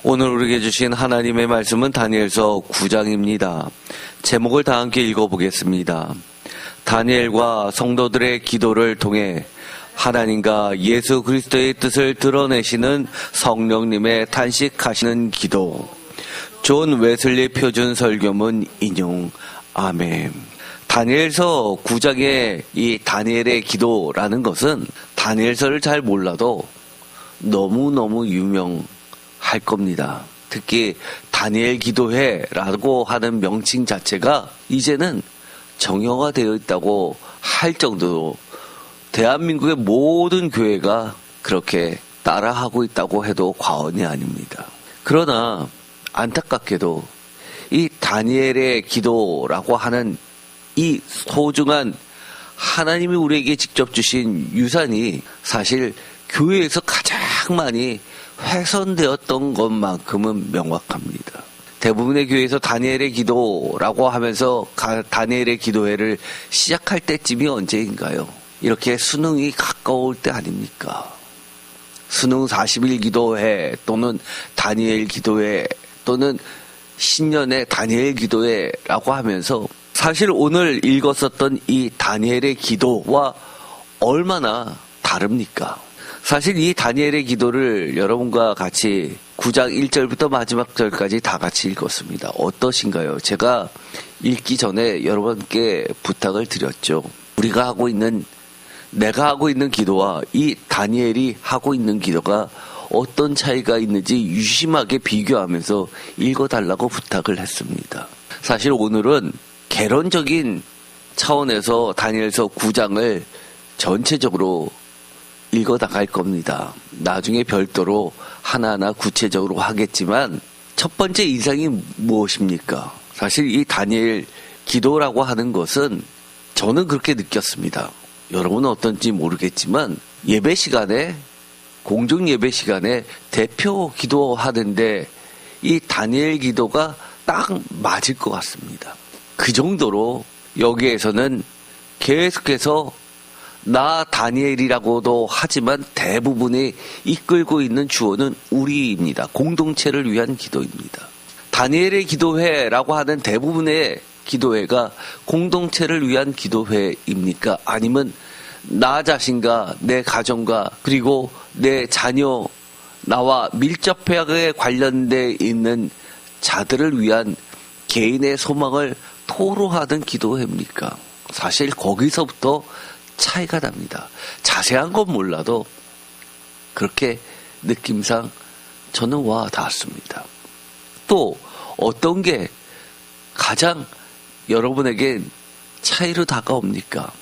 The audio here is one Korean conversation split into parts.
오늘 우리에게 주신 하나님의 말씀은 다니엘서 9장입니다. 제목을 다 함께 읽어보겠습니다. 다니엘과 성도들의 기도를 통해 하나님과 예수 그리스도의 뜻을 드러내시는 성령님의 탄식하시는 기도. 존 웨슬리 표준 설교문 인용. 아멘. 다니엘서 9장의 이 다니엘의 기도라는 것은 다니엘서를 잘 몰라도 너무너무 유명할 겁니다. 특히 다니엘 기도회라고 하는 명칭 자체가 이제는 정형화되어 있다고 할 정도로 대한민국의 모든 교회가 그렇게 따라하고 있다고 해도 과언이 아닙니다. 그러나 안타깝게도 이 다니엘의 기도라고 하는 이 소중한 하나님이 우리에게 직접 주신 유산이 사실 교회에서 가장 많이 훼손되었던 것만큼은 명확합니다. 대부분의 교회에서 다니엘의 기도라고 하면서 다니엘의 기도회를 시작할 때쯤이 언제인가요? 이렇게 수능이 가까울 때 아닙니까? 수능 40일 기도회 또는 다니엘 기도회 또는 신년의 다니엘 기도회라고 하면서 사실 오늘 읽었었던 이 다니엘의 기도와 얼마나 다릅니까? 사실 이 다니엘의 기도를 여러분과 같이 9장 1절부터 마지막 절까지 다 같이 읽었습니다. 어떠신가요? 제가 읽기 전에 여러분께 부탁을 드렸죠. 내가 하고 있는 기도와 이 다니엘이 하고 있는 기도가 어떤 차이가 있는지 유심하게 비교하면서 읽어달라고 부탁을 했습니다. 사실 오늘은 개론적인 차원에서 다니엘서 9장을 전체적으로 읽어나갈 겁니다. 나중에 별도로 하나하나 구체적으로 하겠지만 첫 번째 인상이 무엇입니까? 사실 이 다니엘 기도라고 하는 것은 저는 그렇게 느꼈습니다. 여러분은 어떤지 모르겠지만 예배 시간에 공중 예배 시간에 대표 기도하는데 이 다니엘 기도가 딱 맞을 것 같습니다. 그 정도로 여기에서는 계속해서 나 다니엘이라고도 하지만 대부분이 이끌고 있는 주어는 우리입니다. 공동체를 위한 기도입니다. 다니엘의 기도회라고 하는 대부분의 기도회가 공동체를 위한 기도회입니까? 아니면 나 자신과 내 가정과 그리고 내 자녀, 나와 밀접하게 관련돼 있는 자들을 위한 개인의 소망을 토로하는 기도회입니까? 사실 거기서부터 차이가 납니다. 자세한 건 몰라도 그렇게 느낌상 저는 와 닿았습니다. 또 어떤 게 가장 여러분에게 차이로 다가옵니까?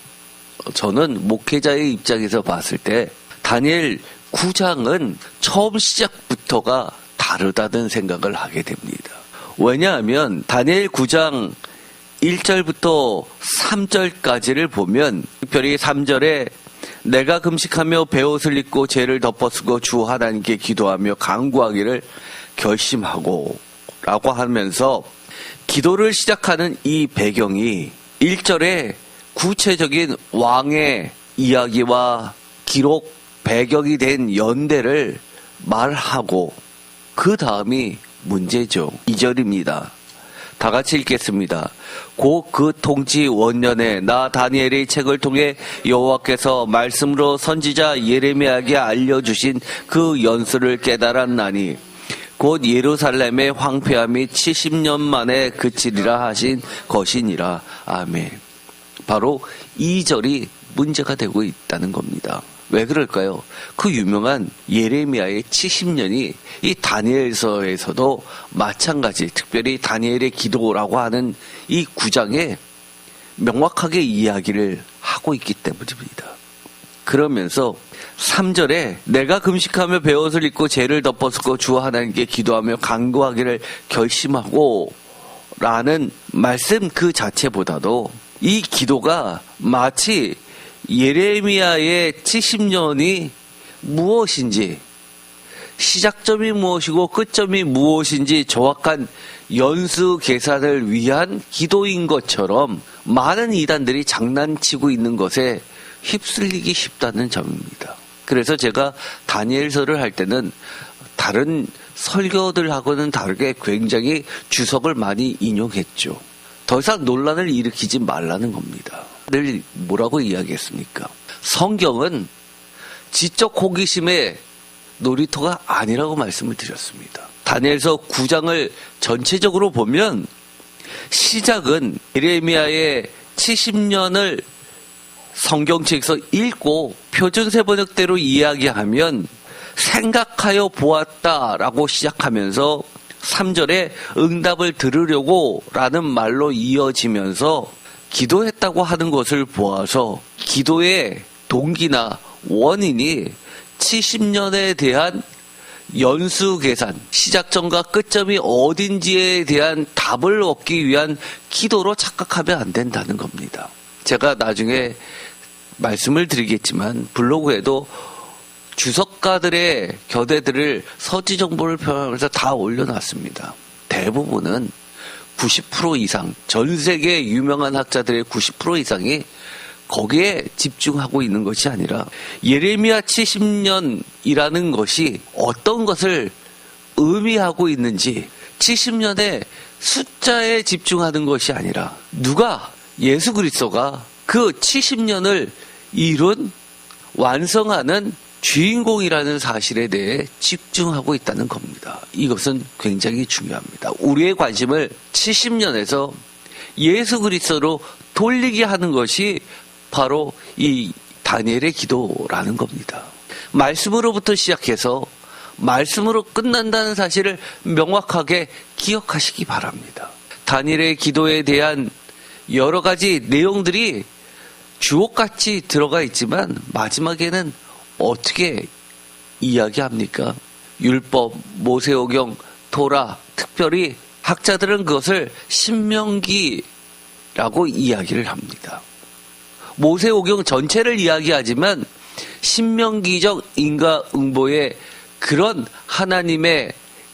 저는 목회자의 입장에서 봤을 때 다니엘 9장은 처음 시작부터가 다르다는 생각을 하게 됩니다. 왜냐하면 다니엘 9장 1절부터 3절까지를 보면 특별히 3절에 내가 금식하며 베옷을 입고 죄를 덮어쓰고 주 하나님께 기도하며 간구하기를 결심하고 라고 하면서 기도를 시작하는 이 배경이 1절에 구체적인 왕의 이야기와 기록 배경이 된 연대를 말하고 그 다음이 문제죠. 2절입니다. 다 같이 읽겠습니다. 곧 그 통치 원년에 나 다니엘의 책을 통해 여호와께서 말씀으로 선지자 예레미야에게 알려주신 그 연수를 깨달았나니 곧 예루살렘의 황폐함이 70년 만에 그치리라 하신 것이니라. 아멘. 바로 2절이 문제가 되고 있다는 겁니다. 왜 그럴까요? 그 유명한 예레미야의 70년이 이 다니엘서에서도 마찬가지, 특별히 다니엘의 기도라고 하는 이 9장에 명확하게 이야기를 하고 있기 때문입니다. 그러면서 3절에 내가 금식하며 베옷을 입고 죄를 덮어쓰고 주 하나님께 기도하며 간구하기를 결심하고 라는 말씀 그 자체보다도 이 기도가 마치 예레미야의 70년이 무엇인지, 시작점이 무엇이고 끝점이 무엇인지 정확한 연수 계산을 위한 기도인 것처럼 많은 이단들이 장난치고 있는 것에 휩쓸리기 쉽다는 점입니다. 그래서 제가 다니엘서를 할 때는 다른 설교들하고는 다르게 굉장히 주석을 많이 인용했죠. 더 이상 논란을 일으키지 말라는 겁니다. 늘 뭐라고 이야기했습니까? 성경은 지적 호기심의 놀이터가 아니라고 말씀을 드렸습니다. 다니엘서 9장을 전체적으로 보면 시작은 예레미야의 70년을 성경책에서 읽고 표준세 번역대로 이야기하면 생각하여 보았다라고 시작하면서 3절에 응답을 들으려고 라는 말로 이어지면서 기도했다고 하는 것을 보아서 기도의 동기나 원인이 70년에 대한 연수 계산, 시작점과 끝점이 어딘지에 대한 답을 얻기 위한 기도로 착각하면 안 된다는 겁니다. 제가 나중에 말씀을 드리겠지만 블로그에도 주석가들의 겨대들을 서지 정보를 표현하면서 다 올려놨습니다. 대부분은 90% 이상, 전 세계 유명한 학자들의 90% 이상이 거기에 집중하고 있는 것이 아니라 예레미야 70년이라는 것이 어떤 것을 의미하고 있는지 70년의 숫자에 집중하는 것이 아니라 누가 예수 그리스도가 그 70년을 이룬 완성하는 주인공이라는 사실에 대해 집중하고 있다는 겁니다. 이것은 굉장히 중요합니다. 우리의 관심을 70년에서 예수 그리스도로 돌리게 하는 것이 바로 이 다니엘의 기도라는 겁니다. 말씀으로부터 시작해서 말씀으로 끝난다는 사실을 명확하게 기억하시기 바랍니다. 다니엘의 기도에 대한 여러 가지 내용들이 주옥같이 들어가 있지만 마지막에는 어떻게 이야기합니까? 율법, 모세오경, 토라, 특별히 학자들은 그것을 신명기라고 이야기를 합니다. 모세오경 전체를 이야기하지만 신명기적 인과응보의 그런 하나님의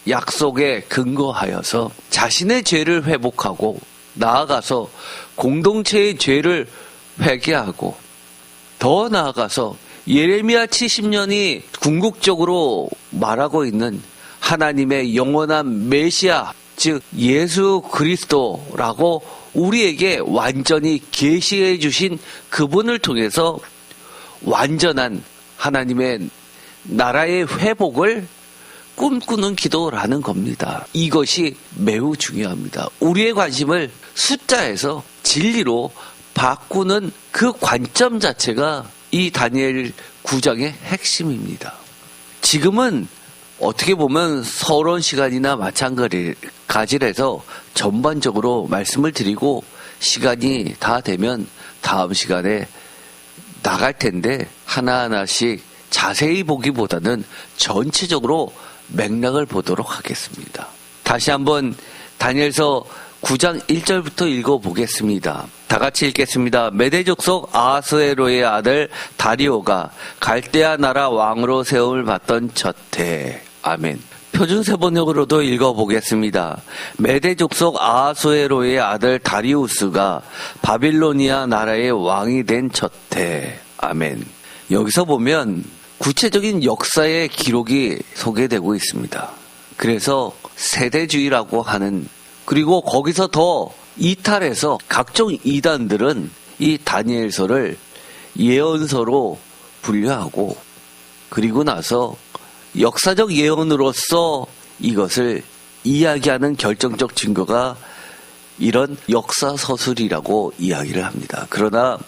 약속에 근거하여서 자신의 죄를 회복하고 나아가서 공동체의 죄를 회개하고 더 나아가서 예레미야 70년이 궁극적으로 말하고 있는 하나님의 영원한 메시아, 즉 예수 그리스도라고 우리에게 완전히 계시해 주신 그분을 통해서 완전한 하나님의 나라의 회복을 꿈꾸는 기도라는 겁니다. 이것이 매우 중요합니다. 우리의 관심을 숫자에서 진리로 바꾸는 그 관점 자체가 이 다니엘 9장의 핵심입니다. 지금은 어떻게 보면 서론 시간이나 마찬가지라서 전반적으로 말씀을 드리고 시간이 다 되면 다음 시간에 나갈 텐데 하나하나씩 자세히 보기보다는 전체적으로 맥락을 보도록 하겠습니다. 다시 한번 다니엘서 9장 1절부터 읽어보겠습니다. 다 같이 읽겠습니다. 메대 족속 아하스웨로의 아들 다리오가 갈대아 나라 왕으로 세움을 받던 첫해. 아멘. 표준세 번역으로도 읽어보겠습니다. 메대 족속 아하스웨로의 아들 다리우스가 바빌로니아 나라의 왕이 된 첫해. 아멘. 여기서 보면 구체적인 역사의 기록이 소개되고 있습니다. 그래서 세대주의라고 하는, 그리고 거기서 더 이탈해서 각종 이단들은 이 다니엘서를 예언서로 분류하고, 그리고 나서 역사적 예언으로서 이것을 이야기하는 결정적 증거가 이런 역사서술이라고 이야기를 합니다. 그러나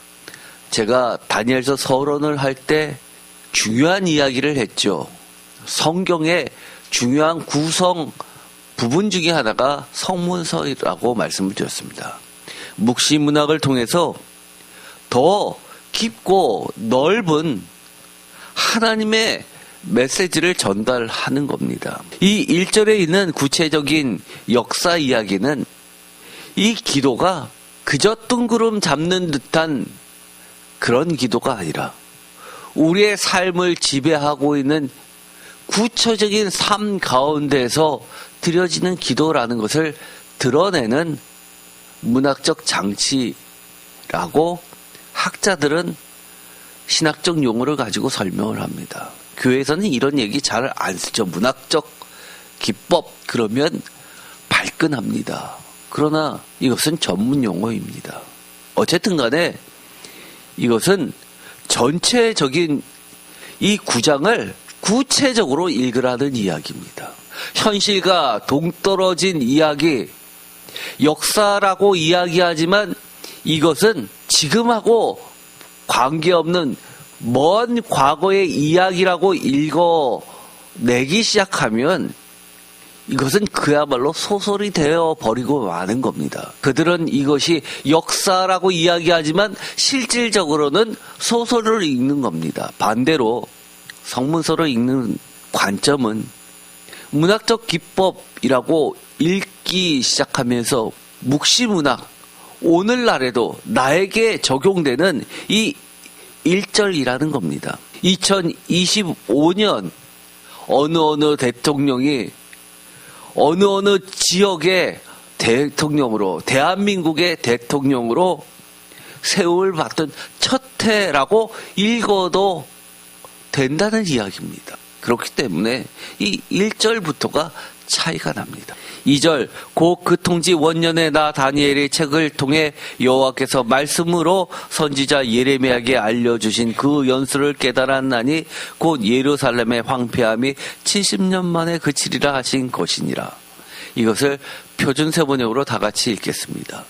제가 다니엘서 서론을 할 때 중요한 이야기를 했죠. 성경의 중요한 구성 부분 중에 하나가 성문서라고 말씀을 드렸습니다. 묵시문학을 통해서 더 깊고 넓은 하나님의 메시지를 전달하는 겁니다. 이 1절에 있는 구체적인 역사 이야기는 이 기도가 그저 뜬구름 잡는 듯한 그런 기도가 아니라 우리의 삶을 지배하고 있는 구체적인 삶 가운데서 드려지는 기도라는 것을 드러내는 문학적 장치라고 학자들은 신학적 용어를 가지고 설명을 합니다. 교회에서는 이런 얘기 잘 안 쓰죠. 문학적 기법 그러면 발끈합니다. 그러나 이것은 전문 용어입니다. 어쨌든 간에 이것은 전체적인 이 구장을 구체적으로 읽으라는 이야기입니다. 현실과 동떨어진 이야기, 역사라고 이야기하지만 이것은 지금하고 관계없는 먼 과거의 이야기라고 읽어내기 시작하면 이것은 그야말로 소설이 되어버리고 마는 겁니다. 그들은 이것이 역사라고 이야기하지만 실질적으로는 소설을 읽는 겁니다. 반대로 성문서를 읽는 관점은 문학적 기법이라고 읽기 시작하면서 묵시문학, 오늘날에도 나에게 적용되는 이 1절이라는 겁니다. 2025년 어느 대통령이 어느 지역의 대통령으로, 대한민국의 대통령으로 세움을 받던 첫 해라고 읽어도 된다는 이야기입니다. 그렇기 때문에 이 1절부터가 차이가 납니다. 2절 곧 그 통지 원년에 나 다니엘의 책을 통해 여호와께서 말씀으로 선지자 예레미야에게 알려주신 그 연수를 깨달았나니 곧 예루살렘의 황폐함이 70년 만에 그치리라 하신 것이니라. 이것을 표준세번역으로 다 같이 읽겠습니다.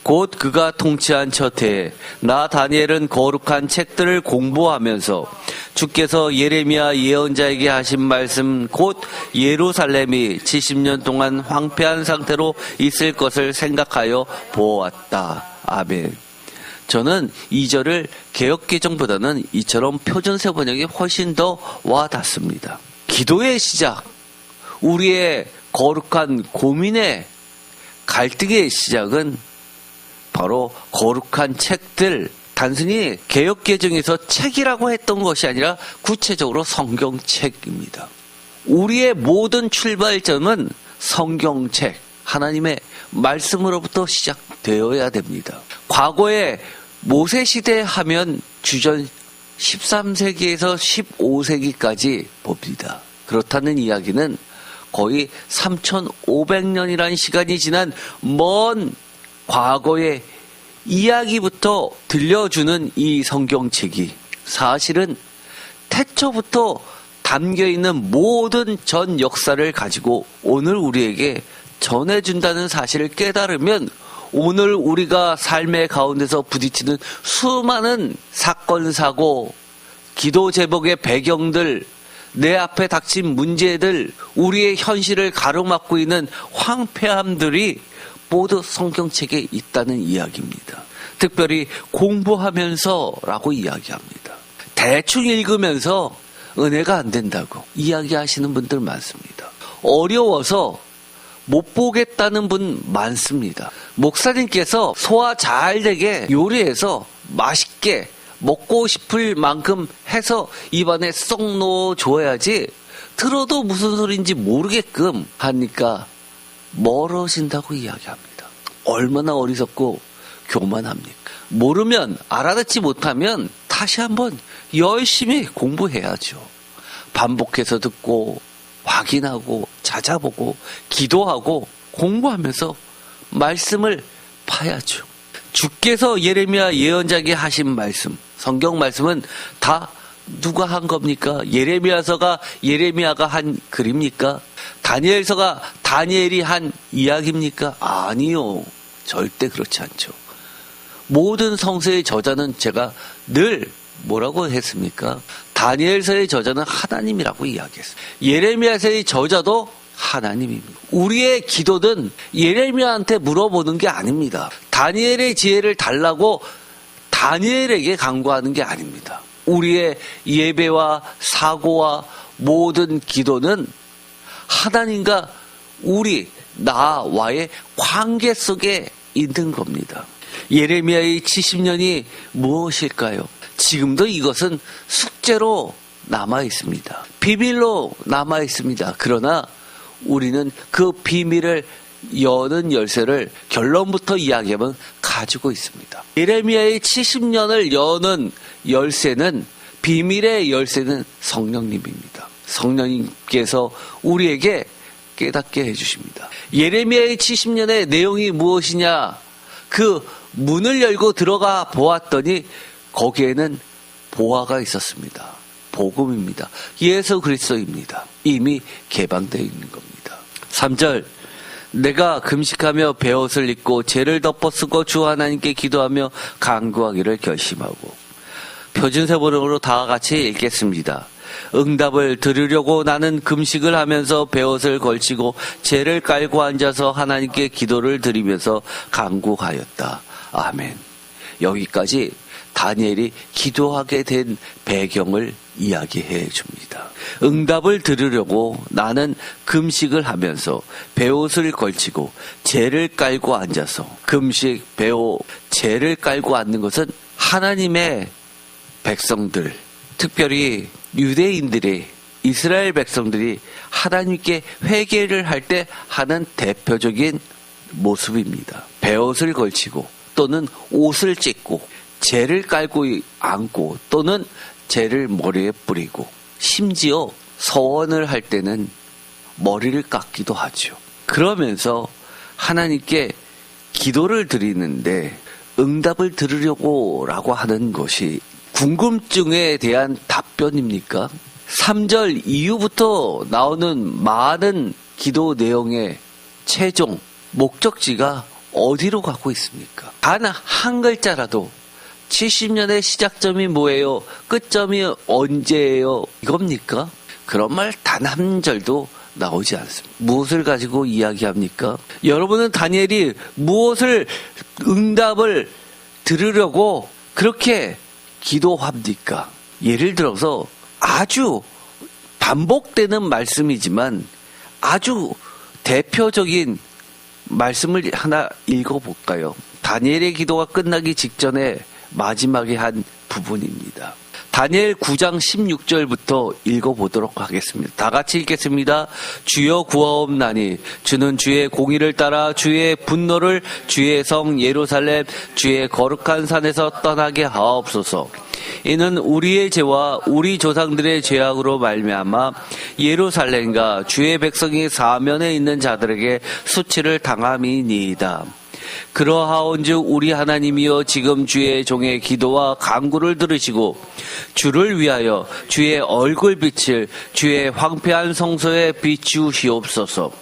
곧 그가 통치한 첫 해에 나 다니엘은 거룩한 책들을 공부하면서 주께서 예레미야 예언자에게 하신 말씀 곧 예루살렘이 70년 동안 황폐한 상태로 있을 것을 생각하여 보았다. 아멘. 저는 2절을 개역개정보다는 이처럼 표준세번역이 훨씬 더 와닿습니다. 기도의 시작, 우리의 거룩한 고민의 갈등의 시작은 바로 거룩한 책들, 단순히 개역개정에서 책이라고 했던 것이 아니라 구체적으로 성경책입니다. 우리의 모든 출발점은 성경책, 하나님의 말씀으로부터 시작되어야 됩니다. 과거에 모세시대 하면 주전 13세기에서 15세기까지 봅니다. 그렇다는 이야기는 거의 3,500년이라는 시간이 지난 먼 과거의 이야기부터 들려주는 이 성경책이 사실은 태초부터 담겨있는 모든 전 역사를 가지고 오늘 우리에게 전해준다는 사실을 깨달으면 오늘 우리가 삶의 가운데서 부딪히는 수많은 사건, 사고, 기도 제목의 배경들, 내 앞에 닥친 문제들, 우리의 현실을 가로막고 있는 황폐함들이 모두 성경책에 있다는 이야기입니다. 특별히 공부하면서라고 이야기합니다. 대충 읽으면서 은혜가 안 된다고 이야기하시는 분들 많습니다. 어려워서 못 보겠다는 분 많습니다. 목사님께서 소화 잘 되게 요리해서 맛있게 먹고 싶을 만큼 해서 입안에 쏙 넣어줘야지 들어도 무슨 소리인지 모르게끔 하니까 멀어진다고 이야기합니다. 얼마나 어리석고 교만합니까? 모르면, 알아듣지 못하면 다시 한번 열심히 공부해야죠. 반복해서 듣고 확인하고 찾아보고 기도하고 공부하면서 말씀을 파야죠. 주께서 예레미야 예언자에게 하신 말씀, 성경 말씀은 다 누가 한 겁니까? 예레미야서가 예레미야가 한 글입니까? 다니엘서가 다니엘이 한 이야기입니까? 아니요. 절대 그렇지 않죠. 모든 성서의 저자는 제가 늘 뭐라고 했습니까? 다니엘서의 저자는 하나님이라고 이야기했어요. 예레미야서의 저자도 하나님입니다. 우리의 기도는 예레미야한테 물어보는 게 아닙니다. 다니엘의 지혜를 달라고 다니엘에게 간구하는 게 아닙니다. 우리의 예배와 사고와 모든 기도는 하나님과 우리, 나와의 관계 속에 있는 겁니다. 예레미야의 70년이 무엇일까요? 지금도 이것은 숙제로 남아 있습니다. 비밀로 남아 있습니다. 그러나 우리는 그 비밀을 여는 열쇠를 결론부터 이야기하면 가지고 있습니다. 예레미야의 70년을 여는 열쇠는 비밀의 열쇠는 성령님입니다. 성령님께서 우리에게 깨닫게 해주십니다. 예레미야의 70년의 내용이 무엇이냐? 그 문을 열고 들어가 보았더니 거기에는 보화가 있었습니다. 복음입니다. 예수 그리스도입니다. 이미 개방되어 있는 겁니다. 3절, 내가 금식하며 베옷을 입고 죄를 덮어쓰고 주 하나님께 기도하며 간구하기를 결심하고. 표준세번역으로 다 같이 읽겠습니다. 응답을 들으려고 나는 금식을 하면서 베옷을 걸치고 죄를 깔고 앉아서 하나님께 기도를 드리면서 간구하였다. 아멘. 여기까지 다니엘이 기도하게 된 배경을 이야기해 줍니다. 응답을 들으려고 나는 금식을 하면서 베옷을 걸치고 죄를 깔고 앉아서. 금식, 베옷, 죄를 깔고 앉는 것은 하나님의 백성들, 특별히 유대인들이, 이스라엘 백성들이 하나님께 회개를 할 때 하는 대표적인 모습입니다. 베옷을 걸치고 또는 옷을 찢고 죄를 깔고 앉고 또는 죄를 머리에 뿌리고, 심지어 서원을 할 때는 머리를 깎기도 하죠. 그러면서 하나님께 기도를 드리는데 응답을 들으려고 라고 하는 것이 궁금증에 대한 답변입니까? 3절 이후부터 나오는 많은 기도 내용의 최종 목적지가 어디로 가고 있습니까? 단 한 글자라도 70년의 시작점이 뭐예요? 끝점이 언제예요? 이겁니까? 그런 말 단 한 절도 나오지 않습니다. 무엇을 가지고 이야기합니까? 여러분은 다니엘이 무엇을 응답을 들으려고 그렇게 기도합니까? 예를 들어서 아주 반복되는 말씀이지만 아주 대표적인 말씀을 하나 읽어볼까요? 다니엘의 기도가 끝나기 직전에 마지막에 한 부분입니다. 다니엘 9장 16절부터 읽어보도록 하겠습니다. 다 같이 읽겠습니다. 주여 구하옵나니 주는 주의 공의를 따라 주의 분노를 주의 성 예루살렘 주의 거룩한 산에서 떠나게 하옵소서. 이는 우리의 죄와 우리 조상들의 죄악으로 말미암아 예루살렘과 주의 백성이 사면에 있는 자들에게 수치를 당함이니이다. 그러하온즉 우리 하나님이여 지금 주의 종의 기도와 간구를 들으시고 주를 위하여 주의 얼굴빛을 주의 황폐한 성소에 비추시옵소서.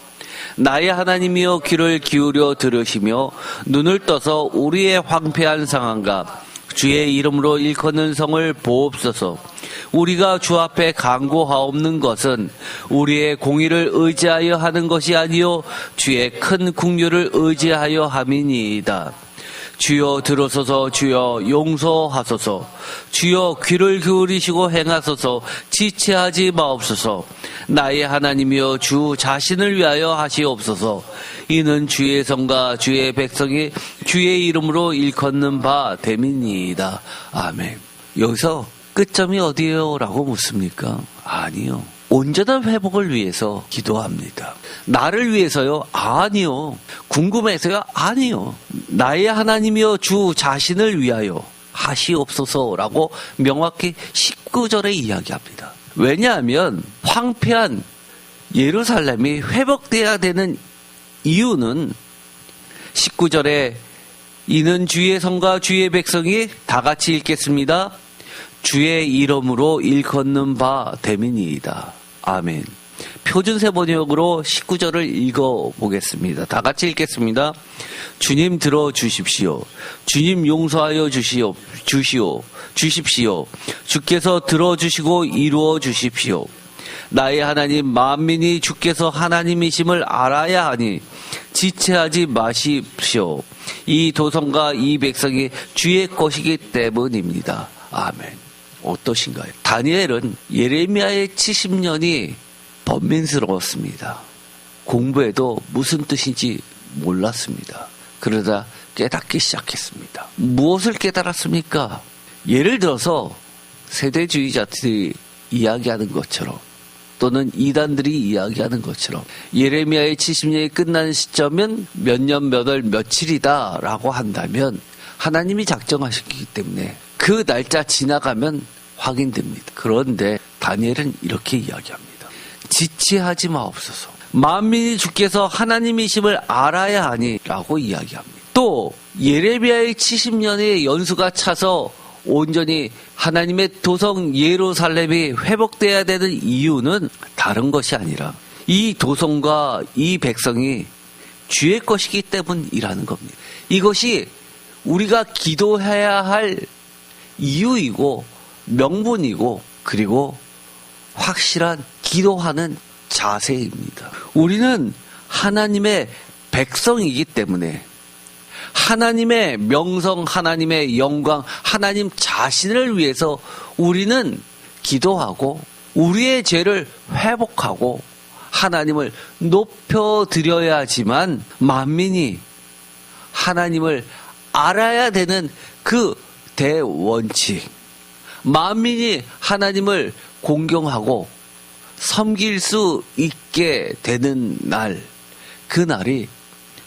나의 하나님이여 귀를 기울여 들으시며 눈을 떠서 우리의 황폐한 상황과 주의 이름으로 일컫는 성을 보옵소서. 우리가 주 앞에 간구하옵는 것은 우리의 공의를 의지하여 하는 것이 아니요 주의 큰 긍휼을 의지하여 함이니이다. 주여 들으소서. 주여 용서하소서. 주여 귀를 기울이시고 행하소서. 지체하지 마옵소서. 나의 하나님이여 주 자신을 위하여 하시옵소서. 이는 주의 성과 주의 백성이 주의 이름으로 일컫는 바 됨이니이다. 아멘. 여기서 끝점이 어디예요? 라고 묻습니까? 아니요. 온전한 회복을 위해서 기도합니다. 나를 위해서요? 아니요. 궁금해서요? 아니요. 나의 하나님이여 주 자신을 위하여 하시옵소서라고 명확히 19절에 이야기합니다. 왜냐하면 황폐한 예루살렘이 회복돼야 되는 이유는 19절에 이는 주의 성과 주의 백성이 다 같이 읽겠습니다. 주의 이름으로 일컫는 바 됨이니이다. 아멘. 표준세 번역으로 19절을 읽어보겠습니다. 다 같이 읽겠습니다. 주님 들어주십시오. 주님 용서하여 주십시오. 주께서 들어주시고 이루어 주십시오. 나의 하나님 만민이 주께서 하나님이심을 알아야 하니 지체하지 마십시오. 이 도성과 이 백성이 주의 것이기 때문입니다. 아멘. 어떠신가요? 다니엘은 예레미야의 70년이 번민스러웠습니다. 공부해도 무슨 뜻인지 몰랐습니다. 그러다 깨닫기 시작했습니다. 무엇을 깨달았습니까? 예를 들어서 세대주의자들이 이야기하는 것처럼 또는 이단들이 이야기하는 것처럼 예레미야의 70년이 끝나는 시점은 몇 년 몇 월 며칠이다 라고 한다면 하나님이 작정하셨기 때문에 그 날짜 지나가면 확인됩니다. 그런데 다니엘은 이렇게 이야기합니다. 지체하지 마옵소서. 만민이 주께서 하나님이심을 알아야 하니 라고 이야기합니다. 또 예레미야의 70년의 연수가 차서 온전히 하나님의 도성 예루살렘이 회복돼야 되는 이유는 다른 것이 아니라 이 도성과 이 백성이 주의 것이기 때문이라는 겁니다. 이것이 우리가 기도해야 할 이유이고 명분이고 그리고 확실한 기도하는 자세입니다. 우리는 하나님의 백성이기 때문에 하나님의 명성, 하나님의 영광, 하나님 자신을 위해서 우리는 기도하고 우리의 죄를 회복하고 하나님을 높여드려야지만 만민이 하나님을 알아야 되는 그 대원칙, 만민이 하나님을 공경하고 섬길 수 있게 되는 날, 그 날이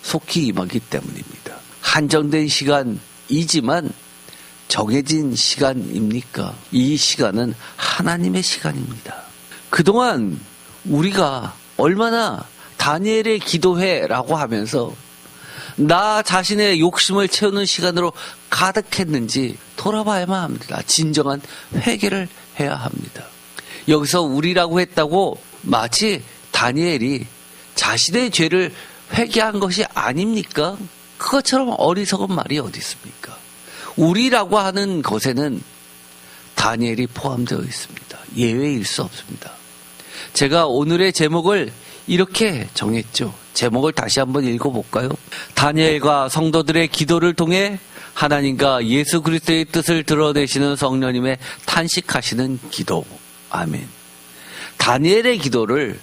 속히 임하기 때문입니다. 한정된 시간이지만 정해진 시간입니까? 이 시간은 하나님의 시간입니다. 그동안 우리가 얼마나 다니엘의 기도회라고 하면서 나 자신의 욕심을 채우는 시간으로 가득했는지 돌아봐야만 합니다. 진정한 회개를 해야 합니다. 여기서 우리라고 했다고 마치 다니엘이 자신의 죄를 회개한 것이 아닙니까? 그것처럼 어리석은 말이 어디 있습니까? 우리라고 하는 것에는 다니엘이 포함되어 있습니다. 예외일 수 없습니다. 제가 오늘의 제목을 이렇게 정했죠. 제목을 다시 한번 읽어볼까요? 다니엘과 성도들의 기도를 통해 하나님과 예수 그리스도의 뜻을 드러내시는 성령님의 탄식하시는 기도. 아멘. 다니엘의 기도를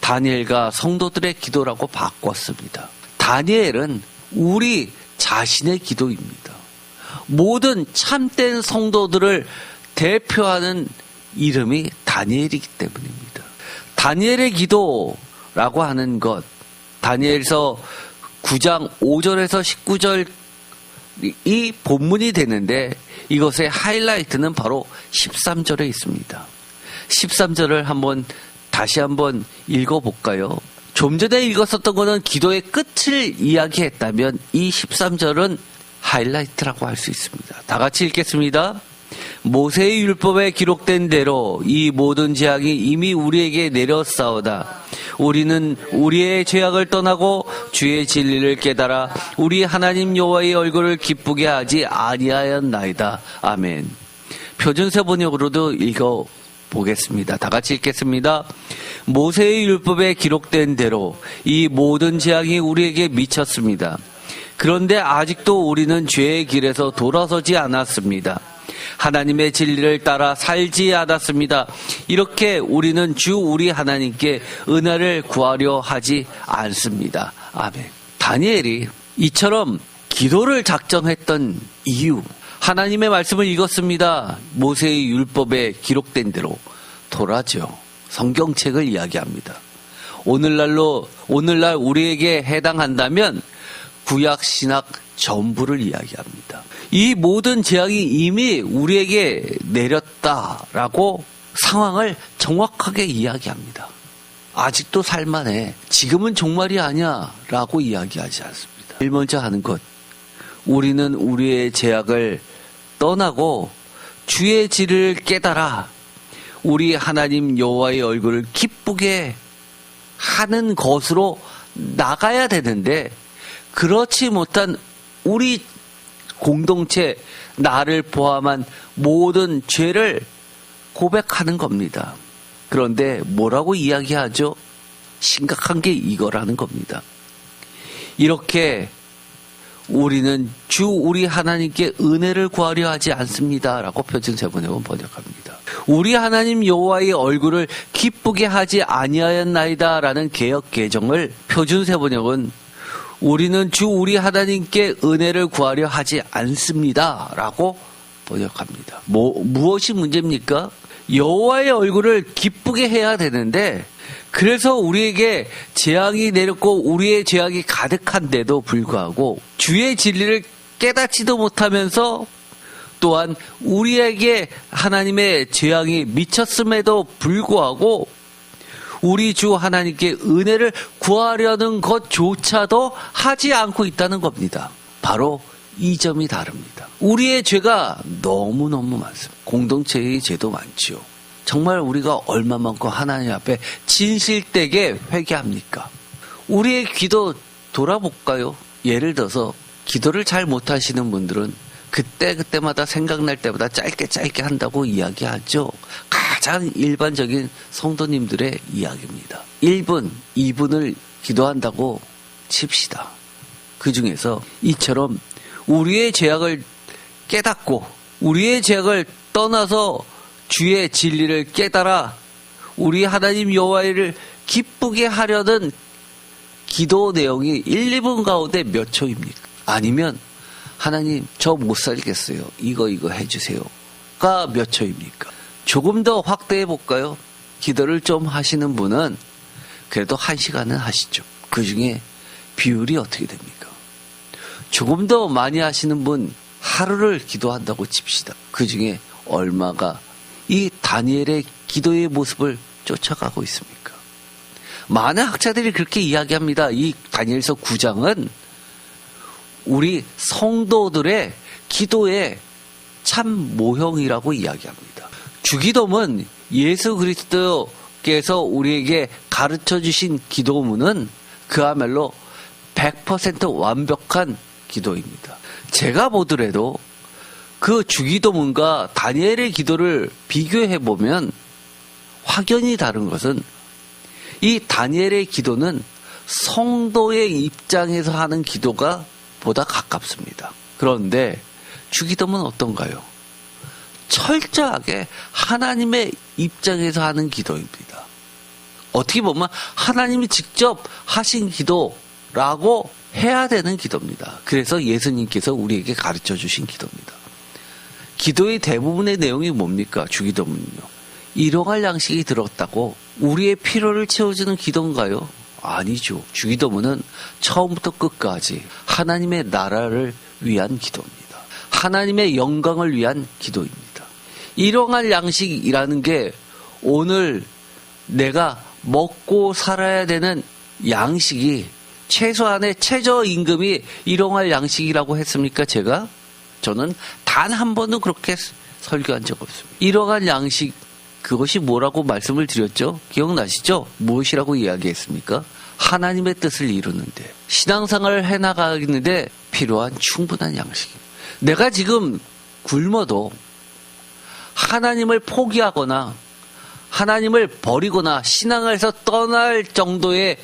다니엘과 성도들의 기도라고 바꿨습니다. 다니엘은 우리 자신의 기도입니다. 모든 참된 성도들을 대표하는 이름이 다니엘이기 때문입니다. 다니엘의 기도라고 하는 것, 다니엘서 9장 5절에서 19절이 본문이 되는데 이것의 하이라이트는 바로 13절에 있습니다. 13절을 다시 한번 읽어볼까요? 좀 전에 읽었었던 것은 기도의 끝을 이야기했다면 이 13절은 하이라이트라고 할 수 있습니다. 다 같이 읽겠습니다. 모세의 율법에 기록된 대로 이 모든 죄악이 이미 우리에게 내렸사오다. 우리는 우리의 죄악을 떠나고 주의 진리를 깨달아 우리 하나님 여호와의 얼굴을 기쁘게 하지 아니하였나이다. 아멘. 표준세 번역으로도 읽어보겠습니다. 다 같이 읽겠습니다. 모세의 율법에 기록된 대로 이 모든 재앙이 우리에게 미쳤습니다. 그런데 아직도 우리는 죄의 길에서 돌아서지 않았습니다. 하나님의 진리를 따라 살지 않았습니다. 이렇게 우리는 주 우리 하나님께 은혜를 구하려 하지 않습니다. 아멘. 다니엘이 이처럼 기도를 작정했던 이유, 하나님의 말씀을 읽었습니다. 모세의 율법에 기록된 대로 돌아죠. 성경책을 이야기합니다. 오늘날 우리에게 해당한다면 구약 신약 전부를 이야기합니다. 이 모든 재앙이 이미 우리에게 내렸다라고 상황을 정확하게 이야기합니다. 아직도 살만해. 지금은 종말이 아니야 라고 이야기하지 않습니다. 제일 먼저 하는 것, 우리는 우리의 죄악을 떠나고 주의 진리를 깨달아 우리 하나님 여호와의 얼굴을 기쁘게 하는 것으로 나가야 되는데, 그렇지 못한 우리 공동체, 나를 포함한 모든 죄를 고백하는 겁니다. 그런데 뭐라고 이야기하죠? 심각한 게 이거라는 겁니다. 이렇게 우리는 주 우리 하나님께 은혜를 구하려 하지 않습니다 라고 표준세 번역은 번역합니다. 우리 하나님 여호와의 얼굴을 기쁘게 하지 아니하였나이다 라는 개역 개정을 표준세 번역은 우리는 주 우리 하나님께 은혜를 구하려 하지 않습니다 라고 번역합니다. 무엇이 문제입니까? 여호와의 얼굴을 기쁘게 해야 되는데, 그래서 우리에게 재앙이 내렸고 우리의 죄악이 가득한데도 불구하고 주의 진리를 깨닫지도 못하면서 또한 우리에게 하나님의 재앙이 미쳤음에도 불구하고 우리 주 하나님께 은혜를 구하려는 것조차도 하지 않고 있다는 겁니다. 바로 이 점이 다릅니다. 우리의 죄가 너무너무 많습니다. 공동체의 죄도 많지요. 정말 우리가 얼마만큼 하나님 앞에 진실되게 회개합니까? 우리의 기도 돌아볼까요? 예를 들어서 기도를 잘 못하시는 분들은 그때마다 생각날 때마다 짧게 한다고 이야기하죠. 가장 일반적인 성도님들의 이야기입니다. 1분, 2분을 기도한다고 칩시다. 그 중에서 이처럼 우리의 죄악을 깨닫고 우리의 죄악을 떠나서 주의 진리를 깨달아 우리 하나님 여호와를 기쁘게 하려는 기도 내용이 1, 2분 가운데 몇 초입니까? 아니면 하나님 저 못 살겠어요. 이거 해주세요가 몇 초입니까? 조금 더 확대해 볼까요? 기도를 좀 하시는 분은 그래도 1시간은 하시죠. 그 중에 비율이 어떻게 됩니까? 조금 더 많이 하시는 분 하루를 기도한다고 칩시다. 그 중에 얼마가 이 다니엘의 기도의 모습을 쫓아가고 있습니까? 많은 학자들이 그렇게 이야기합니다. 이 다니엘서 9장은 우리 성도들의 기도의 참 모형이라고 이야기합니다. 주기도문, 예수 그리스도께서 우리에게 가르쳐 주신 기도문은 그야말로 100% 완벽한 기도입니다. 제가 보더라도 그 주기도문과 다니엘의 기도를 비교해 보면 확연히 다른 것은 이 다니엘의 기도는 성도의 입장에서 하는 기도가 보다 가깝습니다. 그런데 주기도문은 어떤가요? 철저하게 하나님의 입장에서 하는 기도입니다. 어떻게 보면 하나님이 직접 하신 기도라고 해야 되는 기도입니다. 그래서 예수님께서 우리에게 가르쳐 주신 기도입니다. 기도의 대부분의 내용이 뭡니까? 주기도문은요. 일용할 양식이 들었다고 우리의 필요를 채워주는 기도인가요? 아니죠. 주기도문은 처음부터 끝까지 하나님의 나라를 위한 기도입니다. 하나님의 영광을 위한 기도입니다. 일용할 양식이라는 게 오늘 내가 먹고 살아야 되는 양식이 최소한의 최저임금이 일용할 양식이라고 했습니까? 저는 단 한 번도 그렇게 설교한 적 없습니다. 일용할 양식, 그것이 뭐라고 말씀을 드렸죠? 기억나시죠? 무엇이라고 이야기했습니까? 하나님의 뜻을 이루는데, 신앙생활을 해나가는데 필요한 충분한 양식입니다. 내가 지금 굶어도 하나님을 포기하거나 하나님을 버리거나 신앙에서 떠날 정도의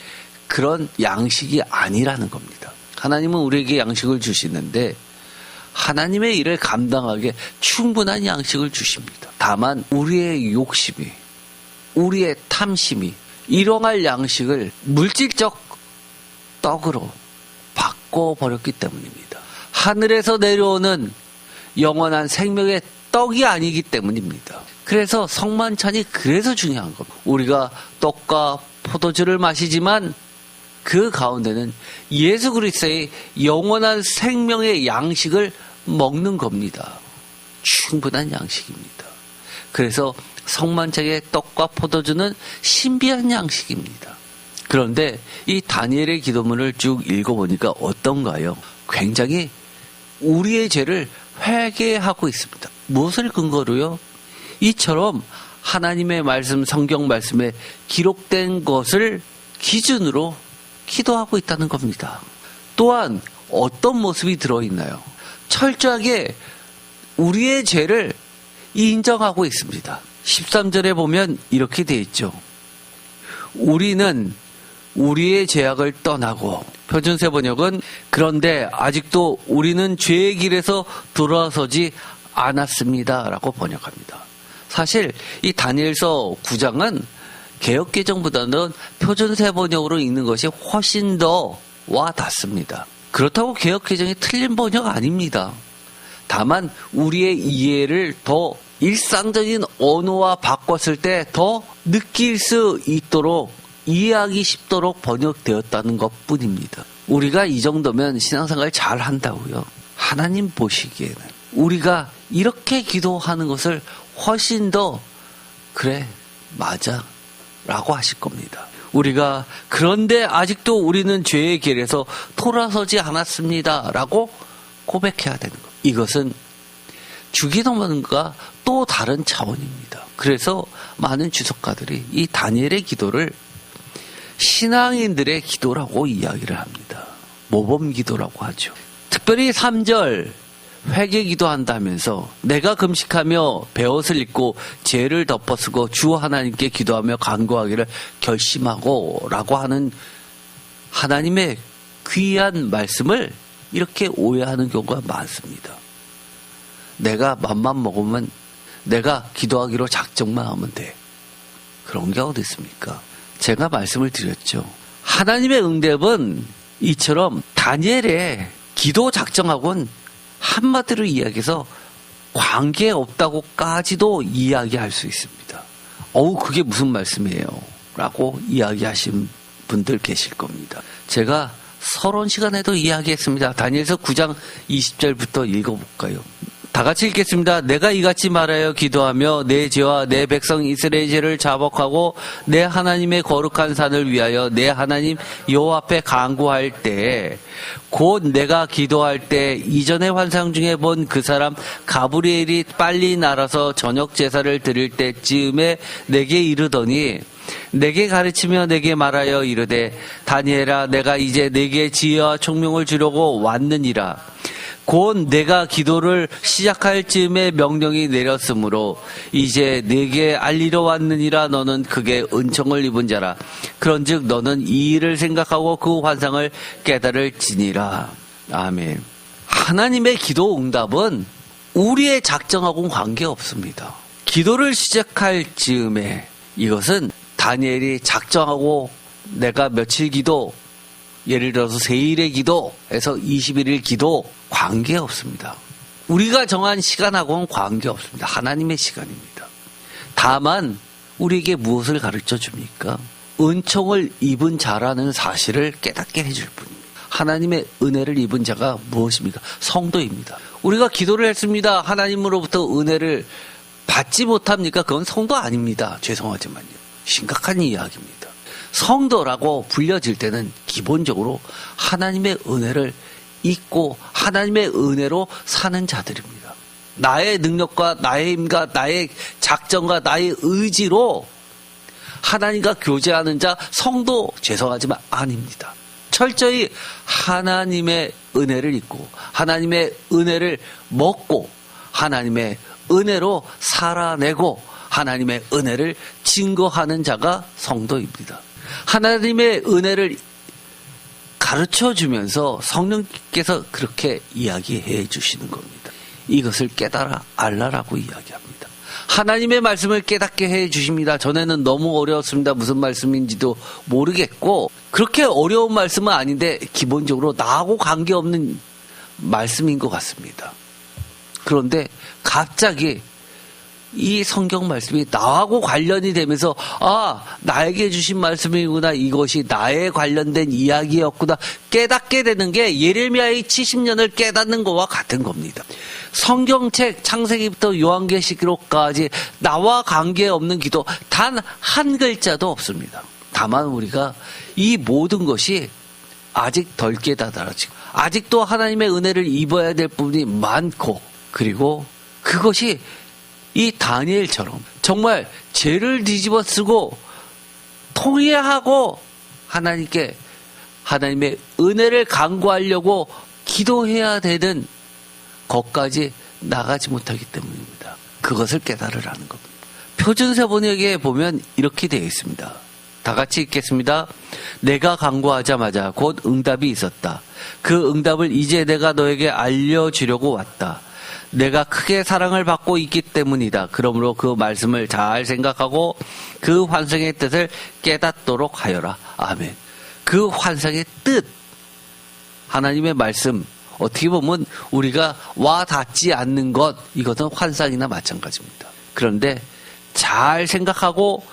그런 양식이 아니라는 겁니다. 하나님은 우리에게 양식을 주시는데 하나님의 일을 감당하기에 충분한 양식을 주십니다. 다만 우리의 욕심이, 우리의 탐심이 일용할 양식을 물질적 떡으로 바꿔버렸기 때문입니다. 하늘에서 내려오는 영원한 생명의 떡이 아니기 때문입니다. 그래서 성만찬이 그래서 중요한 겁니다. 우리가 떡과 포도주를 마시지만 그 가운데는 예수 그리스도의 영원한 생명의 양식을 먹는 겁니다. 충분한 양식입니다. 그래서 성만찬의 떡과 포도주는 신비한 양식입니다. 그런데 이 다니엘의 기도문을 쭉 읽어보니까 어떤가요? 굉장히 우리의 죄를 회개하고 있습니다. 무엇을 근거로요? 이처럼 하나님의 말씀, 성경 말씀에 기록된 것을 기준으로 기도하고 있다는 겁니다. 또한 어떤 모습이 들어있나요? 철저하게 우리의 죄를 인정하고 있습니다. 13절에 보면 이렇게 되어 있죠. 우리는 우리의 죄악을 떠나고, 표준세 번역은 그런데 아직도 우리는 죄의 길에서 돌아서지 않았습니다 라고 번역합니다. 사실 이 다니엘서 9장은 개역개정보다는 표준세 번역으로 읽는 것이 훨씬 더 와닿습니다. 그렇다고 개역개정이 틀린 번역 아닙니다. 다만 우리의 이해를 더 일상적인 언어와 바꿨을 때 더 느낄 수 있도록, 이해하기 쉽도록 번역되었다는 것뿐입니다. 우리가 이 정도면 신앙생활 잘 한다고요. 하나님 보시기에는 우리가 이렇게 기도하는 것을 훨씬 더 그래 맞아 라고 하실 겁니다. 우리가 그런데 아직도 우리는 죄의 길에서 돌아서지 않았습니다 라고 고백해야 되는 것. 이것은 주기도문과 또 다른 차원입니다. 그래서 많은 주석가들이 이 다니엘의 기도를 신앙인들의 기도라고 이야기를 합니다. 모범 기도라고 하죠. 특별히 3절 회개 기도한다면서 내가 금식하며 베옷을 입고 죄를 덮어쓰고 주 하나님께 기도하며 간구하기를 결심하고 라고 하는 하나님의 귀한 말씀을 이렇게 오해하는 경우가 많습니다. 내가 맘만 먹으면 내가 기도하기로 작정만 하면 돼. 그런 게 어디 있습니까? 제가 말씀을 드렸죠. 하나님의 응답은 이처럼 다니엘의 기도 작정하고는 한마디로 이야기해서 관계없다고까지도 이야기할 수 있습니다. 그게 무슨 말씀이에요? 라고 이야기하신 분들 계실 겁니다. 제가 서론 시간에도 이야기했습니다. 다니엘서 9장 20절부터 읽어볼까요? 다 같이 읽겠습니다. 내가 이같이 말하여 기도하며 내 죄와 내 백성 이스라엘 죄를 자복하고 내 하나님의 거룩한 산을 위하여 내 하나님 여호와 앞에 간구할 때 곧 내가 기도할 때 이전의 환상 중에 본 그 사람 가브리엘이 빨리 날아서 저녁 제사를 드릴 때쯤에 내게 이르더니 내게 가르치며 내게 말하여 이르되 다니엘아 내가 이제 내게 지혜와 총명을 주려고 왔느니라. 곧 내가 기도를 시작할 즈음에 명령이 내렸으므로 이제 내게 알리러 왔느니라. 너는 크게 은총을 입은 자라. 그런즉 너는 이 일을 생각하고 그 환상을 깨달을지니라. 아멘. 하나님의 기도 응답은 우리의 작정하고는 관계없습니다. 기도를 시작할 즈음에 이것은 다니엘이 작정하고 내가 며칠 기도, 예를 들어서 세일의 기도에서 21일 기도 관계없습니다. 우리가 정한 시간하고는 관계없습니다. 하나님의 시간입니다. 다만 우리에게 무엇을 가르쳐 줍니까? 은총을 입은 자라는 사실을 깨닫게 해줄 뿐입니다. 하나님의 은혜를 입은 자가 무엇입니까? 성도입니다. 우리가 기도를 했습니다. 하나님으로부터 은혜를 받지 못합니까? 그건 성도 아닙니다. 죄송하지만요. 심각한 이야기입니다. 성도라고 불려질 때는 기본적으로 하나님의 은혜를 잊고 하나님의 은혜로 사는 자들입니다. 나의 능력과 나의 힘과 나의 작정과 나의 의지로 하나님과 교제하는 자 성도 죄송하지만 아닙니다. 철저히 하나님의 은혜를 잊고 하나님의 은혜를 먹고 하나님의 은혜로 살아내고 하나님의 은혜를 증거하는 자가 성도입니다. 하나님의 은혜를 가르쳐주면서 성령께서 그렇게 이야기해 주시는 겁니다. 이것을 깨달아 알라라고 이야기합니다. 하나님의 말씀을 깨닫게 해 주십니다. 전에는 너무 어려웠습니다. 무슨 말씀인지도 모르겠고 그렇게 어려운 말씀은 아닌데 기본적으로 나하고 관계없는 말씀인 것 같습니다. 그런데 갑자기 이 성경 말씀이 나하고 관련이 되면서 나에게 주신 말씀이구나. 이것이 나에 관련된 이야기였구나. 깨닫게 되는 게 예레미야의 70년을 깨닫는 것과 같은 겁니다. 성경책 창세기부터 요한계시록까지 나와 관계없는 기도 단 한 글자도 없습니다. 다만 우리가 이 모든 것이 아직 덜 깨달아지고 아직도 하나님의 은혜를 입어야 될 부분이 많고 그리고 그것이 이 다니엘처럼 정말 죄를 뒤집어 쓰고 통회하고 하나님께 하나님의 은혜를 간구하려고 기도해야 되는 것까지 나가지 못하기 때문입니다. 그것을 깨달으라는 겁니다. 표준세 번역에 보면 이렇게 되어 있습니다. 다 같이 읽겠습니다. 내가 간구하자마자 곧 응답이 있었다. 그 응답을 이제 내가 너에게 알려주려고 왔다. 내가 크게 사랑을 받고 있기 때문이다. 그러므로 그 말씀을 잘 생각하고 그 환상의 뜻을 깨닫도록 하여라. 아멘. 그 환상의 뜻, 하나님의 말씀, 어떻게 보면 우리가 와 닿지 않는 것, 이것은 환상이나 마찬가지입니다. 그런데 잘 생각하고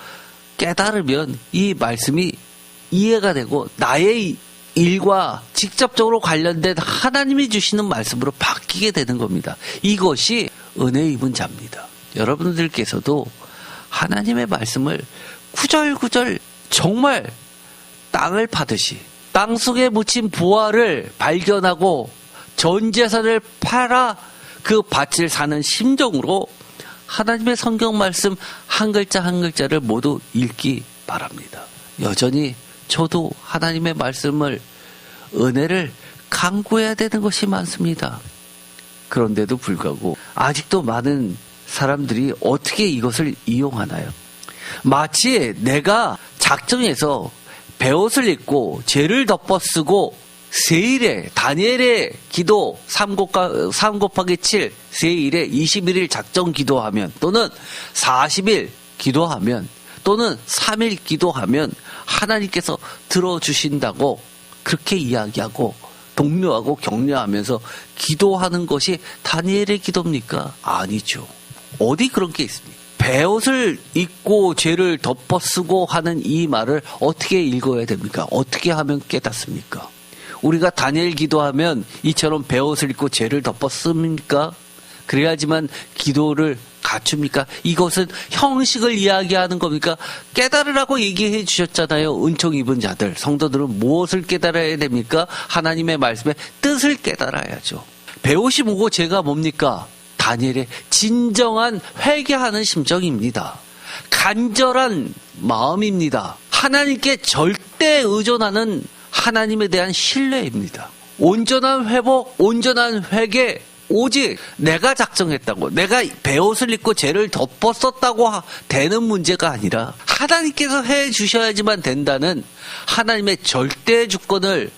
깨달으면 이 말씀이 이해가 되고 나의 일과 직접적으로 관련된 하나님이 주시는 말씀으로 바뀌게 되는 겁니다. 이것이 은혜 입은 자입니다. 여러분들께서도 하나님의 말씀을 구절구절 정말 땅을 파듯이 땅속에 묻힌 보화를 발견하고 전 재산을 팔아 그 밭을 사는 심정으로 하나님의 성경 말씀 한 글자 한 글자를 모두 읽기 바랍니다. 여전히 저도 하나님의 말씀을 은혜를 강구해야 되는 것이 많습니다. 그런데도 불구하고 아직도 많은 사람들이 어떻게 이것을 이용하나요? 마치 내가 작정해서 베옷을 입고 죄를 덮어쓰고 세일에 다니엘의 기도 3 곱하기 7 세일에 21일 작정 기도하면 또는 40일 기도하면 또는 3일 기도하면 하나님께서 들어주신다고 그렇게 이야기하고 독려하고 격려하면서 기도하는 것이 다니엘의 기도입니까? 아니죠. 어디 그런 게 있습니까? 베옷을 입고 죄를 덮어쓰고 하는 이 말을 어떻게 읽어야 됩니까? 어떻게 하면 깨닫습니까? 우리가 다니엘 기도하면 이처럼 베옷을 입고 죄를 덮어씁니까? 그래야지만 기도를 갖춥니까? 이것은 형식을 이야기하는 겁니까? 깨달으라고 얘기해 주셨잖아요. 은총 입은 자들, 성도들은 무엇을 깨달아야 됩니까? 하나님의 말씀의 뜻을 깨달아야죠. 베옷이 뭐고 죄가 뭡니까? 다니엘의 진정한 회개하는 심정입니다. 간절한 마음입니다. 하나님께 절대 의존하는 하나님에 대한 신뢰입니다. 온전한 회복, 온전한 회개, 오직 내가 작정했다고, 내가 베옷을 입고 죄를 덮었었다고 되는 문제가 아니라 하나님께서 해 주셔야지만 된다는 하나님의 절대 주권을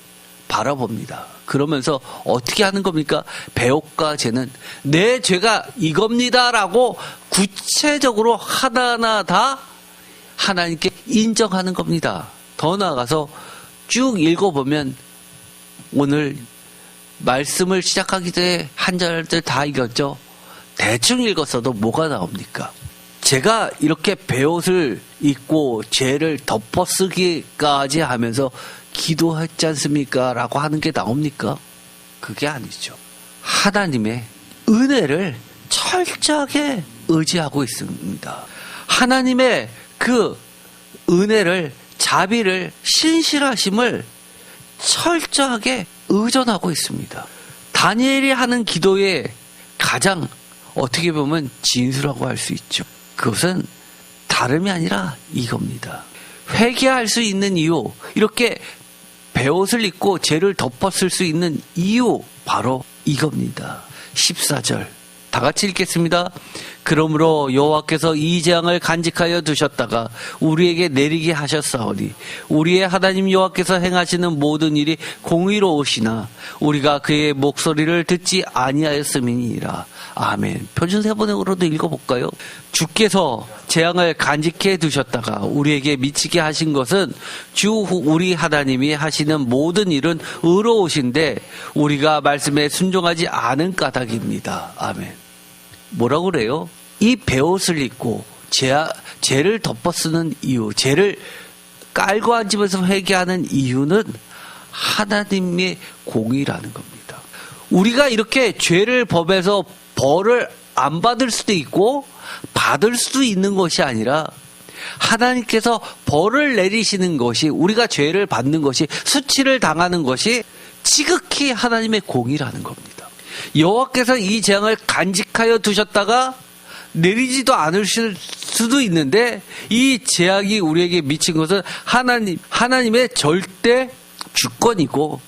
바라봅니다. 그러면서 어떻게 하는 겁니까? 베옷과 죄는 내 죄가 이겁니다라고 구체적으로 하나하나 다 하나님께 인정하는 겁니다. 더 나아가서 쭉 읽어보면 오늘 말씀을 시작하기 전에 한 절들 다 읽었죠. 대충 읽었어도 뭐가 나옵니까? 제가 이렇게 베옷을 입고 죄를 덮어쓰기까지 하면서 기도했지 않습니까? 라고 하는 게 나옵니까? 그게 아니죠. 하나님의 은혜를 철저하게 의지하고 있습니다. 하나님의 그 은혜를, 자비를, 신실하심을 철저하게 의존하고 있습니다. 다니엘이 하는 기도의 가장 어떻게 보면 진수라고 할 수 있죠. 그것은 다름이 아니라 이겁니다. 회개할 수 있는 이유, 이렇게 베옷을 입고 죄를 덮었을 수 있는 이유, 바로 이겁니다. 14절 다 같이 읽겠습니다. 그러므로 여호와께서 이 재앙을 간직하여 두셨다가 우리에게 내리게 하셨사오니 우리의 하나님 여호와께서 행하시는 모든 일이 공의로우시나 우리가 그의 목소리를 듣지 아니하였음이니라. 아멘. 표준세번역으로도 읽어볼까요? 주께서 재앙을 간직해 두셨다가 우리에게 미치게 하신 것은 주 우리 하나님이 하시는 모든 일은 의로우신데 우리가 말씀에 순종하지 않은 까닭입니다. 아멘. 뭐라고 그래요? 이 베옷을 입고 죄를 덮어쓰는 이유, 죄를 깔고 앉으면서 회개하는 이유는 하나님의 공의라는 겁니다. 우리가 이렇게 죄를 범해서 벌을 안 받을 수도 있고 받을 수도 있는 것이 아니라 하나님께서 벌을 내리시는 것이, 우리가 죄를 받는 것이, 수치를 당하는 것이 지극히 하나님의 공의라는 겁니다. 여호와께서 이 재앙을 간직하여 두셨다가 내리지도 않을 수도 있는데 이 재앙이 우리에게 미친 것은 하나님의 절대 주권이고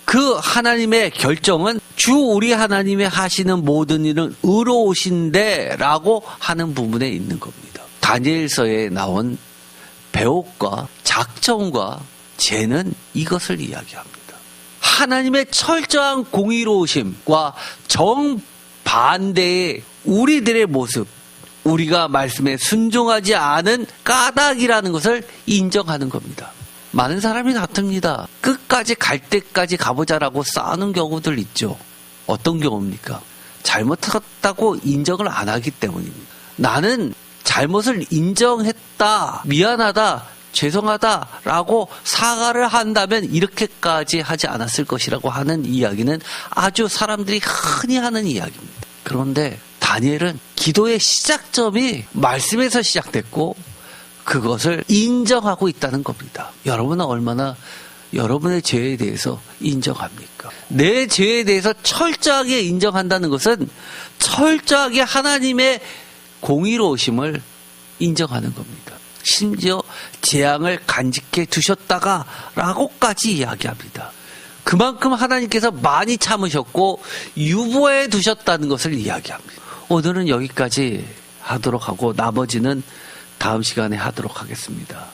그 하나님의 결정은 주 우리 하나님의 하시는 모든 일은 의로우신데 라고 하는 부분에 있는 겁니다. 다니엘서에 나온 베옷과 작정과 죄는 이것을 이야기합니다. 하나님의 철저한 공의로우심과 정반대의 우리들의 모습, 우리가 말씀에 순종하지 않은 까닭이라는 것을 인정하는 겁니다. 많은 사람이 다툽니다. 끝까지 갈 때까지 가보자라고 싸우는 경우들 있죠. 어떤 경우입니까? 잘못했다고 인정을 안 하기 때문입니다. 나는 잘못을 인정했다, 미안하다, 죄송하다라고 사과를 한다면 이렇게까지 하지 않았을 것이라고 하는 이야기는 아주 사람들이 흔히 하는 이야기입니다. 그런데 다니엘은 기도의 시작점이 말씀에서 시작됐고 그것을 인정하고 있다는 겁니다. 여러분은 얼마나 여러분의 죄에 대해서 인정합니까? 내 죄에 대해서 철저하게 인정한다는 것은 철저하게 하나님의 공의로우심을 인정하는 겁니다. 심지어 재앙을 간직해 두셨다가 라고까지 이야기합니다. 그만큼 하나님께서 많이 참으셨고 유보해 두셨다는 것을 이야기합니다. 오늘은 여기까지 하도록 하고 나머지는 다음 시간에 하도록 하겠습니다.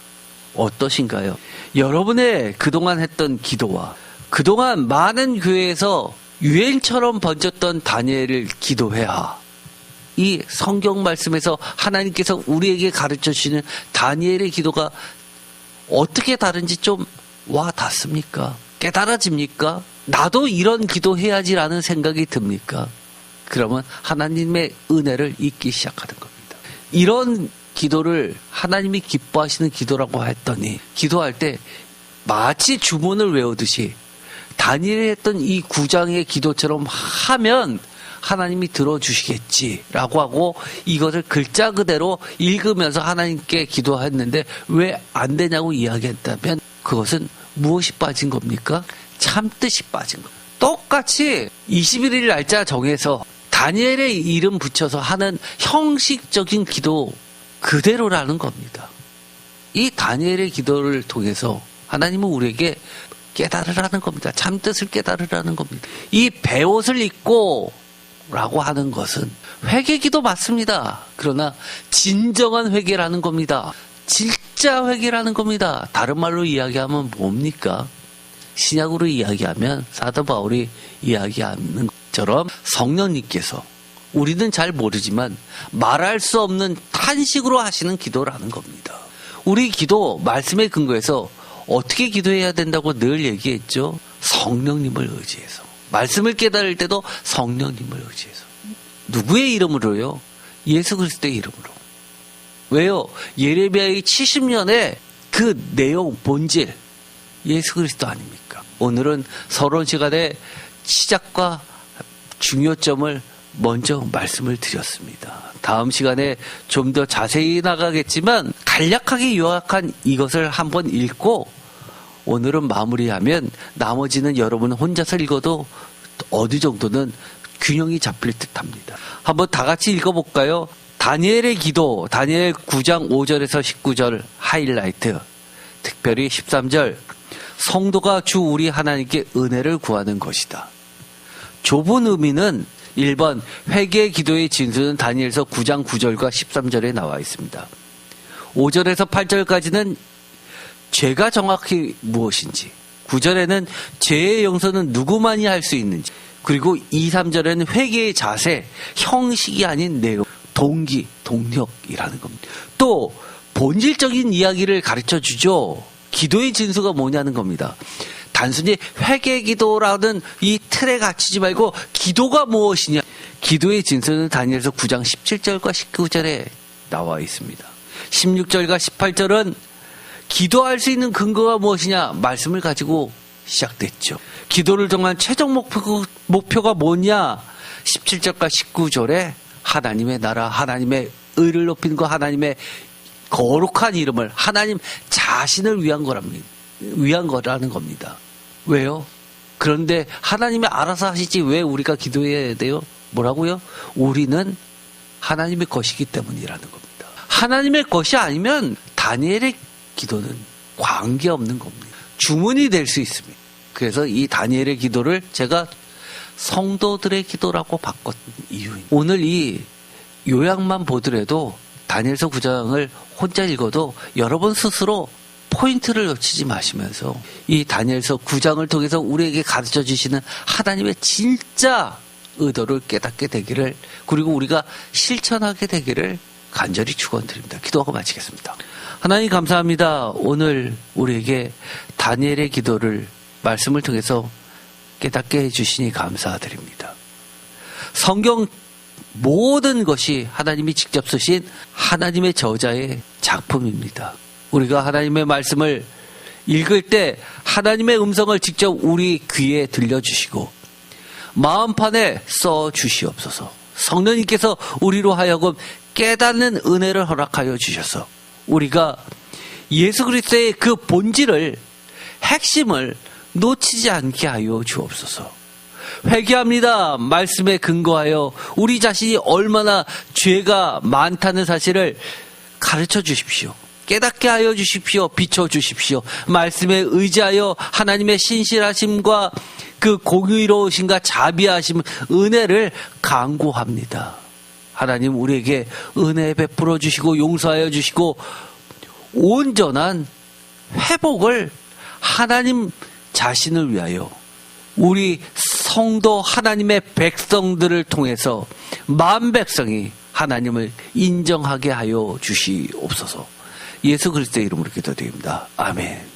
어떠신가요? 여러분의 그동안 했던 기도와 그동안 많은 교회에서 유행처럼 번졌던 다니엘을 기도해야 이 성경 말씀에서 하나님께서 우리에게 가르쳐 주시는 다니엘의 기도가 어떻게 다른지 좀 와 닿습니까? 깨달아집니까? 나도 이런 기도해야지라는 생각이 듭니까? 그러면 하나님의 은혜를 잊기 시작하는 겁니다. 이런 기도를 하나님이 기뻐하시는 기도라고 했더니 기도할 때 마치 주문을 외우듯이 다니엘이 했던 이 9장의 기도처럼 하면 하나님이 들어주시겠지라고 하고 이것을 글자 그대로 읽으면서 하나님께 기도했는데 왜 안 되냐고 이야기했다면 그것은 무엇이 빠진 겁니까? 참뜻이 빠진 겁니다. 똑같이 21일 날짜 정해서 다니엘의 이름 붙여서 하는 형식적인 기도 그대로라는 겁니다. 이 다니엘의 기도를 통해서 하나님은 우리에게 깨달으라는 겁니다. 참뜻을 깨달으라는 겁니다. 이 베옷을 입고 라고 하는 것은 회개기도 맞습니다. 그러나 진정한 회개라는 겁니다. 진짜 회개라는 겁니다. 다른 말로 이야기하면 뭡니까? 신약으로 이야기하면 사도 바울이 이야기하는 것처럼 성령님께서 우리는 잘 모르지만 말할 수 없는 탄식으로 하시는 기도라는 겁니다. 우리 기도 말씀에 근거해서 어떻게 기도해야 된다고 늘 얘기했죠? 성령님을 의지해서. 말씀을 깨달을 때도 성령님을 의지해서. 누구의 이름으로요? 예수 그리스도의 이름으로. 왜요? 예레미야의 70년의 그 내용, 본질, 예수 그리스도 아닙니까? 오늘은 서론 시간에 시작과 중요점을 먼저 말씀을 드렸습니다. 다음 시간에 좀 더 자세히 나가겠지만 간략하게 요약한 이것을 한번 읽고 오늘은 마무리하면 나머지는 여러분 혼자서 읽어도 어느 정도는 균형이 잡힐 듯합니다. 한번 다 같이 읽어볼까요? 다니엘의 기도, 다니엘 9장 5절에서 19절 하이라이트. 특별히 13절. 성도가 주 우리 하나님께 은혜를 구하는 것이다. 좁은 의미는 1번 회개 기도의 진수는 다니엘서 9장 9절과 13절에 나와 있습니다. 5절에서 8절까지는 죄가 정확히 무엇인지, 9절에는 죄의 용서는 누구만이 할 수 있는지, 그리고 2, 3절에는 회개의 자세, 형식이 아닌 내용, 동기, 동력이라는 겁니다. 또 본질적인 이야기를 가르쳐 주죠. 기도의 진수가 뭐냐는 겁니다. 단순히 회개 기도라는 이 틀에 갇히지 말고 기도가 무엇이냐. 기도의 진수는 다니엘서 9장 17절과 19절에 나와 있습니다. 16절과 18절은 기도할 수 있는 근거가 무엇이냐 말씀을 가지고 시작됐죠. 기도를 통한 최종 목표가 뭐냐? 17절과 19절에 하나님의 나라, 하나님의 의를 높이는 것, 하나님의 거룩한 이름을, 하나님 자신을 위한 거라는 겁니다. 왜요? 그런데 하나님이 알아서 하시지 왜 우리가 기도해야 돼요? 뭐라고요? 우리는 하나님의 것이기 때문이라는 겁니다. 하나님의 것이 아니면 다니엘의 기도는 관계없는 겁니다. 주문이 될 수 있습니다. 그래서 이 다니엘의 기도를 제가 성도들의 기도라고 바꿨 이유입니다. 오늘 이 요약만 보더라도 다니엘서 9장을 혼자 읽어도 여러분 스스로 포인트를 놓치지 마시면서 이 다니엘서 9장을 통해서 우리에게 가르쳐 주시는 하나님의 진짜 의도를 깨닫게 되기를, 그리고 우리가 실천하게 되기를 간절히 축원드립니다. 기도하고 마치겠습니다. 하나님 감사합니다. 오늘 우리에게 다니엘의 기도를 말씀을 통해서 깨닫게 해주시니 감사드립니다. 성경 모든 것이 하나님이 직접 쓰신 하나님의 저자의 작품입니다. 우리가 하나님의 말씀을 읽을 때 하나님의 음성을 직접 우리 귀에 들려주시고 마음판에 써주시옵소서. 성령님께서 우리로 하여금 깨닫는 은혜를 허락하여 주셔서 우리가 예수 그리스도의 그 본질을, 핵심을 놓치지 않게 하여 주옵소서. 회개합니다. 말씀에 근거하여 우리 자신이 얼마나 죄가 많다는 사실을 가르쳐 주십시오. 깨닫게 하여 주십시오. 비춰 주십시오. 말씀에 의지하여 하나님의 신실하심과 그 공의로우심과 자비하심, 은혜를 간구합니다. 하나님 우리에게 은혜 베풀어 주시고 용서하여 주시고 온전한 회복을 하나님 자신을 위하여 우리 성도 하나님의 백성들을 통해서 만 백성이 하나님을 인정하게 하여 주시옵소서. 예수 그리스도의 이름으로 기도드립니다. 아멘.